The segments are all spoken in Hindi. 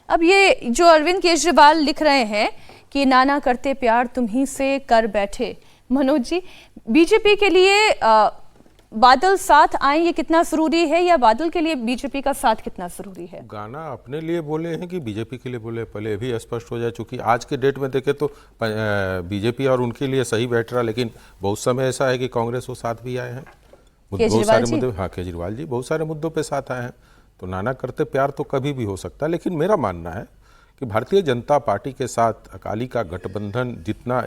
अब ये जो अरविंद केजरीवाल लिख रहे हैं कि नाना करते प्यार तुम्ही से कर बैठे, मनोज जी, बीजेपी के लिए बादल साथ आए ये कितना जरूरी है, या बादल के लिए बीजेपी का साथ कितना जरूरी है? गाना अपने लिए बोले हैं कि बीजेपी के लिए बोले, पहले भी स्पष्ट हो जाए। चूंकि आज के डेट में देखें तो बीजेपी और उनके लिए सही बैठ रहा, लेकिन बहुत समय ऐसा है कि कांग्रेस वो साथ भी आए हैं बहुत सारे मुद्दे। हाँ, केजरीवाल जी बहुत सारे मुद्दों पे साथ आए हैं, तो नाना करते प्यार तो कभी भी हो सकता है। लेकिन मेरा मानना है कि भारतीय जनता पार्टी के साथ अकाली का गठबंधन जितना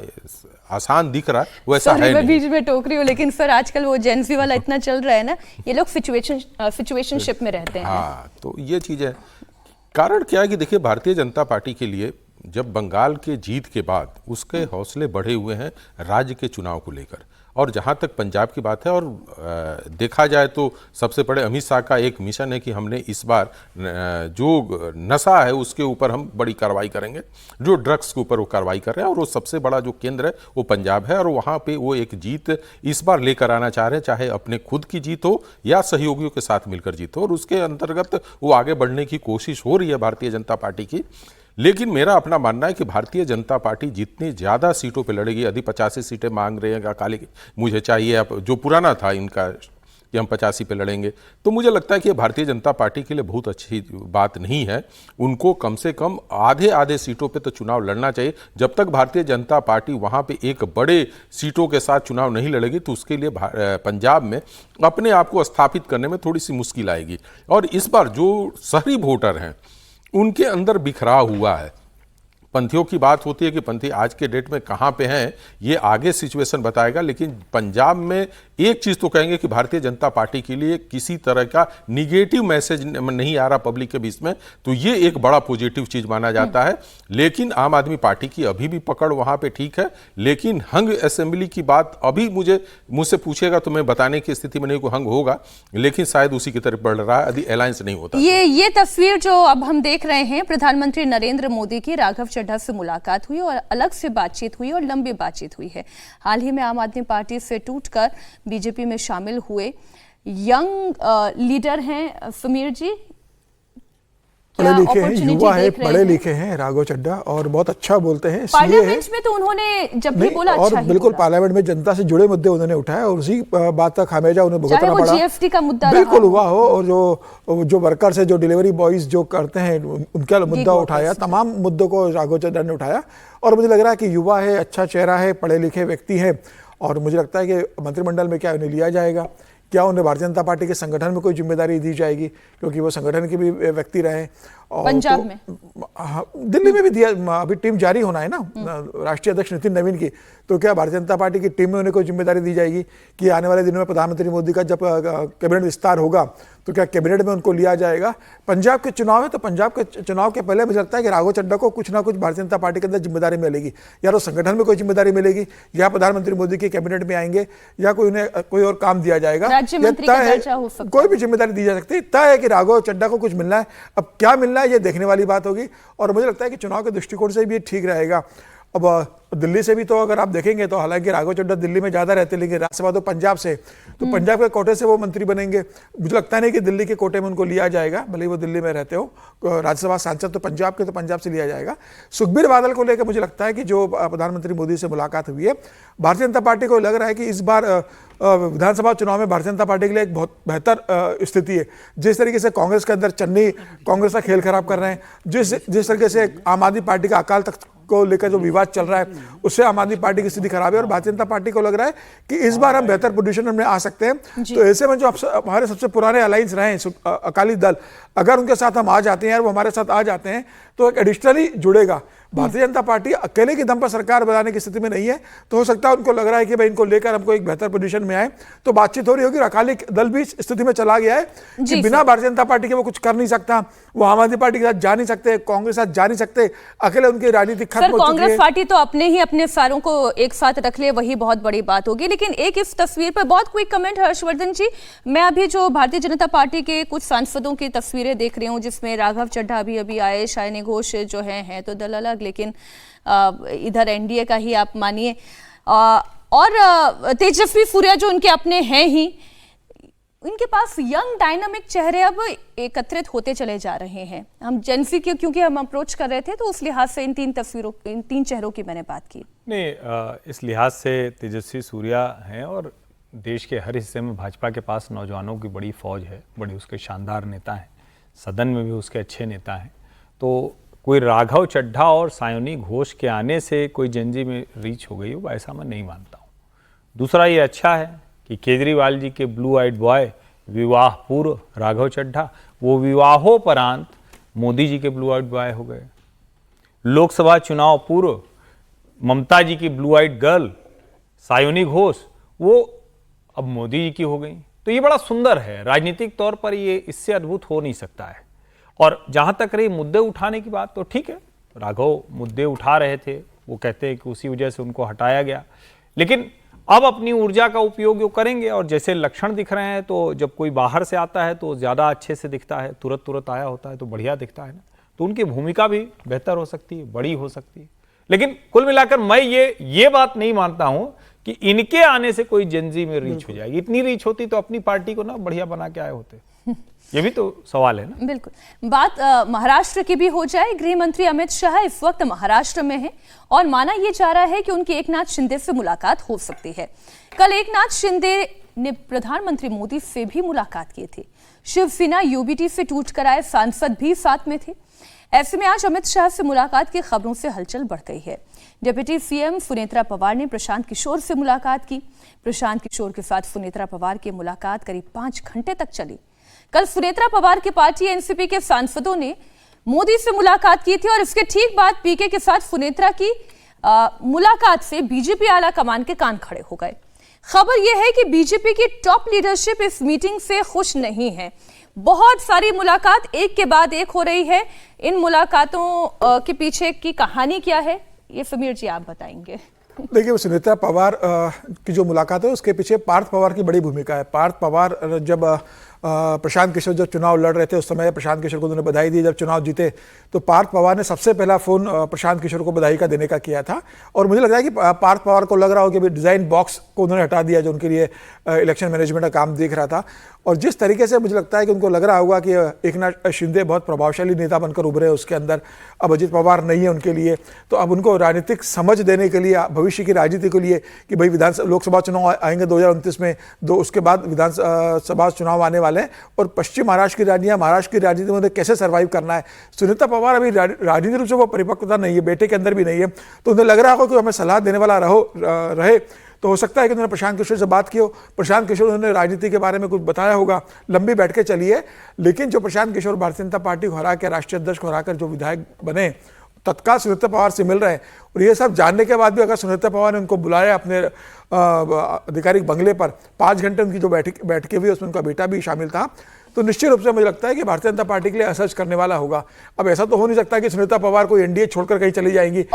आसान दिख रहा है वैसा है नहीं। बीच में टोक रही हूँ, लेकिन सर आजकल वो जेंजी वाला इतना चल रहा है ना, ये लोग सिचुएशनशिप में रहते हैं। हाँ, तो ये चीज़ है। कारण क्या है कि देखिए, भारतीय जनता पार्टी के लिए जब बंगाल के जीत के बाद उसके हौसले बढ़े हुए हैं राज्य के चुनाव को लेकर। और जहाँ तक पंजाब की बात है, और देखा जाए तो सबसे बड़े अमित शाह का एक मिशन है कि हमने इस बार जो नशा है उसके ऊपर हम बड़ी कार्रवाई करेंगे, जो ड्रग्स के ऊपर वो कार्रवाई कर रहे हैं, और वो सबसे बड़ा जो केंद्र है वो पंजाब है। और वहाँ पे वो एक जीत इस बार लेकर आना चाह रहे हैं, चाहे अपने खुद की जीत हो या सहयोगियों के साथ मिलकर जीत हो, और उसके अंतर्गत वो आगे बढ़ने की कोशिश हो रही है भारतीय जनता पार्टी की। लेकिन मेरा अपना मानना है कि भारतीय जनता पार्टी जितनी ज़्यादा सीटों पे लड़ेगी, यदि 85 सीटें मांग रहे हैं अकाली, मुझे चाहिए अब जो पुराना था इनका कि हम 85 पे लड़ेंगे, तो मुझे लगता है कि भारतीय जनता पार्टी के लिए बहुत अच्छी बात नहीं है। उनको कम से कम आधे सीटों पे तो चुनाव लड़ना चाहिए। जब तक भारतीय जनता पार्टी वहाँ पे एक बड़े सीटों के साथ चुनाव नहीं लड़ेगी तो उसके लिए पंजाब में अपने आप को स्थापित करने में थोड़ी सी मुश्किल आएगी। और इस बार जो शहरी वोटर हैं उनके अंदर बिखराव हुआ है। पंथियों की बात होती है कि पंथी आज के डेट में कहाँ पे हैं ये आगे सिचुएशन बताएगा, लेकिन पंजाब में एक चीज़ तो कहेंगे कि भारतीय जनता पार्टी के लिए किसी तरह का निगेटिव मैसेज नहीं आ रहा पब्लिक के बीच में, तो ये एक बड़ा पॉजिटिव चीज़ माना जाता है। लेकिन आम आदमी पार्टी की अभी भी पकड़ वहाँ पे ठीक है, लेकिन हंग असेंबली की बात अभी मुझसे पूछेगा तो मैं बताने की स्थिति में नहीं को हंग होगा, लेकिन शायद उसी की तरफ बढ़ रहा है यदि अलायंस नहीं होता। ये तस्वीर जो अब हम देख रहे हैं, प्रधानमंत्री नरेंद्र मोदी की राघव चड्ढा से मुलाकात हुई और अलग से बातचीत हुई और लंबी बातचीत हुई है। हाल ही में आम आदमी पार्टी से टूटकर बीजेपी में शामिल हुए यंग लीडर हैं समीर जी, पढ़े लिखे हैं, युवा है, पढ़े लिखे हैं राघव चड्ढा, और बहुत अच्छा बोलते हैं। पार्लियामेंट में तो उन्होंने जब भी बोला और अच्छा बिल्कुल पार्लियामेंट में जनता से जुड़े मुद्दे उन्होंने उठाए, और उसी बात का खामियाजा उन्हें भुगतना पड़ा। जीएसटी का मुद्दा बिल्कुल हुआ हो, और जो वर्कर्स है, जो डिलीवरी बॉयज जो करते हैं, उनका मुद्दा उठाया, तमाम मुद्दों को राघव चड्ढा ने उठाया। और मुझे लग रहा है कि युवा है, अच्छा चेहरा है, पढ़े लिखे व्यक्ति हैं, और मुझे लगता है कि मंत्रिमंडल में क्या उन्हें लिया जाएगा, क्या उन्हें भारतीय जनता पार्टी के संगठन में कोई जिम्मेदारी दी जाएगी, क्योंकि वो संगठन के भी व्यक्ति रहे। और पंजाब में, दिल्ली में भी दिया, अभी टीम जारी होना है ना राष्ट्रीय अध्यक्ष नितिन नवीन की, तो क्या भारतीय जनता पार्टी की टीम में उन्हें कोई जिम्मेदारी दी जाएगी कि आने वाले दिनों में प्रधानमंत्री मोदी का जब कैबिनेट विस्तार होगा तो क्या कैबिनेट में उनको लिया जाएगा? पंजाब के चुनाव है, तो पंजाब के चुनाव के पहले मुझे लगता है कि राघव चड्ढा को कुछ ना कुछ भारतीय जनता पार्टी के अंदर जिम्मेदारी मिलेगी, या तो संगठन में कोई जिम्मेदारी मिलेगी, या प्रधानमंत्री मोदी के कैबिनेट में आएंगे, या कोई उन्हें कोई और काम दिया जाएगा, कोई भी जिम्मेदारी दी जा सकती है। तय है कि राघव चड्ढा को कुछ मिलना है। अब क्या मिलना है ये देखने वाली बात होगी, और मुझे लगता है कि चुनाव के दृष्टिकोण से भी ठीक रहेगा। अब दिल्ली से भी तो अगर आप देखेंगे तो हालांकि राघव चड्ढा दिल्ली में ज़्यादा रहते, लेकिन राज्यसभा तो पंजाब से, तो पंजाब के कोटे से वो मंत्री बनेंगे। मुझे लगता नहीं कि दिल्ली के कोटे में उनको लिया जाएगा, भले ही वो दिल्ली में रहते हो। राज्यसभा सांसद तो पंजाब के, तो पंजाब से लिया जाएगा। सुखबीर बादल को लेकर मुझे लगता है कि जो प्रधानमंत्री मोदी से मुलाकात हुई है, भारतीय जनता पार्टी को लग रहा है कि इस बार विधानसभा चुनाव में भारतीय जनता पार्टी के लिए एक बहुत बेहतर स्थिति है। जिस तरीके से कांग्रेस के अंदर चन्नी कांग्रेस का खेल खराब कर रहे हैं, जिस तरीके से आम आदमी पार्टी का अकाल तख्त को लेकर जो विवाद चल रहा है, उससे आम आदमी पार्टी की स्थिति खराब है, और भारतीय जनता पार्टी को लग रहा है कि इस बार हम बेहतर पोजीशन में आ सकते हैं। तो ऐसे में जो हमारे सबसे पुराने अलायंस रहे हैं अकाली दल, अगर उनके साथ हम आ जाते हैं, और वो हमारे साथ आ जाते हैं, तो एक एडिशनली जुड़ेगा। भारतीय जनता पार्टी अकेले की दम पर सरकार बनाने की स्थिति में नहीं है, तो हो सकता है उनको लग रहा है कि भाई इनको लेकर हमको एक बेहतर पोजीशन में आए, तो बातचीत हो रही होगी। अकाली दल भी इस स्थिति में चला गया है कि बिना भारतीय जनता पार्टी के वो कुछ कर नहीं सकता, वो आम आदमी पार्टी के साथ जा नहीं सकते, कांग्रेस के साथ जा नहीं सकते, अकेले उनकी राजनीति खत्म हो चुकी है। कांग्रेस पार्टी तो अपने सारों को एक साथ रख ले, वही बहुत बड़ी बात होगी। लेकिन एक इस तस्वीर पर बहुत क्विक कमेंट हर्षवर्धन जी, मैं अभी जो भारतीय जनता पार्टी के कुछ सांसदों की तस्वीरें देख रही हूँ, जिसमें राघव चड्ढा अभी आए, शायनी घोष जो है तो दल अलग, लेकिन इधर एनडीए का ही आप मानिए, और तेजस्वी सूर्या जो उनके अपने हैं ही, इनके पास यंग डायनामिक चेहरे अब एकत्रित होते चले जा रहे हैं। हम जेंसी के क्योंकि हम अप्रोच कर रहे थे तो उस लिहाज से इन तीन चेहरों की मैंने बात की। नहीं, इस लिहाज से तेजस्वी सूर्या हैं और देश के हर हिस्से में भाजपा के पास नौजवानों की बड़ी फौज है, बड़े उसके शानदार नेता हैं, सदन में भी उसके अच्छे नेता हैं। तो कोई राघव चड्ढा और सायोनी घोष के आने से कोई जेनजी में रीच हो गई हो, ऐसा मैं नहीं मानता हूँ। दूसरा ये अच्छा है कि केजरीवाल जी के ब्लू आइड बॉय विवाह पूर्व राघव चड्ढा, वो विवाहोपरांत मोदी जी के ब्लू आइड बॉय हो गए। लोकसभा चुनाव पूर्व ममता जी की blue eyed girl Sayoni Ghosh, वो अब मोदी जी की हो गई। तो ये बड़ा सुंदर है, राजनीतिक तौर पर ये इससे अद्भुत हो नहीं सकता है। और जहां तक रही मुद्दे उठाने की बात, तो ठीक है, राघव मुद्दे उठा रहे थे, वो कहते हैं कि उसी वजह से उनको हटाया गया, लेकिन अब अपनी ऊर्जा का उपयोग वो करेंगे। और जैसे लक्षण दिख रहे हैं, तो जब कोई बाहर से आता है तो ज़्यादा अच्छे से दिखता है, तुरंत आया होता है तो बढ़िया दिखता है ना, तो उनकी भूमिका भी बेहतर हो सकती है, बड़ी हो सकती है। लेकिन कुल मिलाकर मैं ये बात नहीं मानता हूं कि इनके आने से कोई जेनजी में रीच हो जाएगी। इतनी रीच होती तो अपनी पार्टी को ना बढ़िया बना के आए होते। ये भी तो सवाल है ना। बिल्कुल। बात महाराष्ट्र की भी हो जाए। गृह मंत्री अमित शाह इस वक्त महाराष्ट्र में हैं और माना यह जा रहा है कि उनकी एकनाथ शिंदे से मुलाकात हो सकती है। कल एकनाथ शिंदे ने प्रधानमंत्री मोदी से भी मुलाकात की थी। शिवसेना यूबीटी से टूट कर आए सांसद भी साथ में थे। ऐसे में आज अमित शाह से मुलाकात की खबरों से हलचल बढ़ गई है। डिप्टी सीएम सुनेत्रा पवार ने प्रशांत किशोर से मुलाकात की। प्रशांत किशोर के साथ सुनेत्रा पवार की मुलाकात करीब 5 घंटे तक चली। कल सुनेत्रा पवार की पार्टी एनसीपी के सांसदों ने मोदी से मुलाकात की थी और इसके ठीक बाद पीके के साथ सुनेत्रा की मुलाकात से बीजेपी आला कमान के कान खड़े हो गए। खबर यह है कि बीजेपी की टॉप लीडरशिप इस मीटिंग से खुश नहीं है। बहुत सारी मुलाकात एक के बाद एक हो रही है। इन मुलाकातों के पीछे की कहानी क्या है, ये समीर जी आप बताएंगे। देखिए, सुनेत्रा पवार की जो मुलाकात है उसके पीछे पार्थ पवार की बड़ी भूमिका है। पार्थ पवार जब प्रशांत किशोर जब चुनाव लड़ रहे थे उस समय प्रशांत किशोर को उन्होंने बधाई दी। जब चुनाव जीते तो पार्थ पवार ने सबसे पहला फोन प्रशांत किशोर को बधाई का देने का किया था। और मुझे लग रहा है कि पार्थ पवार को लग रहा हो कि डिज़ाइन बॉक्स को उन्होंने हटा दिया जो उनके लिए इलेक्शन मैनेजमेंट का काम देख रहा था। और जिस तरीके से मुझे लगता है कि उनको लग रहा होगा कि एकनाथ शिंदे बहुत प्रभावशाली नेता बनकर उभरे हैं, उसके अंदर अब अजित पवार नहीं है उनके लिए, तो अब उनको राजनीतिक समझ देने के लिए, भविष्य की राजनीति के लिए कि भाई लोकसभा चुनाव आएंगे 2029 में, उसके बाद विधानसभा चुनाव आने वाले हैं और पश्चिम महाराष्ट्र की राजनीति में कैसे सर्वाइव करना है। सुनीता पवार अभी राजनीतिक रूप से वो परिपक्वता नहीं है, बेटे के अंदर भी नहीं है, तो उन्हें लग रहा होगा कि हमें सलाह देने वाला रहे। तो हो सकता है कि उन्होंने प्रशांत किशोर से बात की हो, प्रशांत किशोर उन्होंने राजनीति के बारे में कुछ बताया होगा, लंबी बैठ के चली है। लेकिन जो प्रशांत किशोर भारतीय जनता पार्टी को हरा के, राष्ट्रीय अध्यक्ष को हराकर जो विधायक बने, तत्काल सुनीता पवार से मिल रहे हैं। और ये सब जानने के बाद भी अगर सुनीता पवार ने उनको बुलाया अपने आधिकारिक बंगले पर, 5 घंटे उनकी जो बैठकें हुई उसमें उनका बेटा भी शामिल था, तो निश्चित रूप से मुझे लगता है कि भारतीय जनता पार्टी के लिए असर करने वाला होगा। अब ऐसा तो हो नहीं सकता कि सुनीता पवार को एनडीए छोड़कर कहीं चली जाएंगी।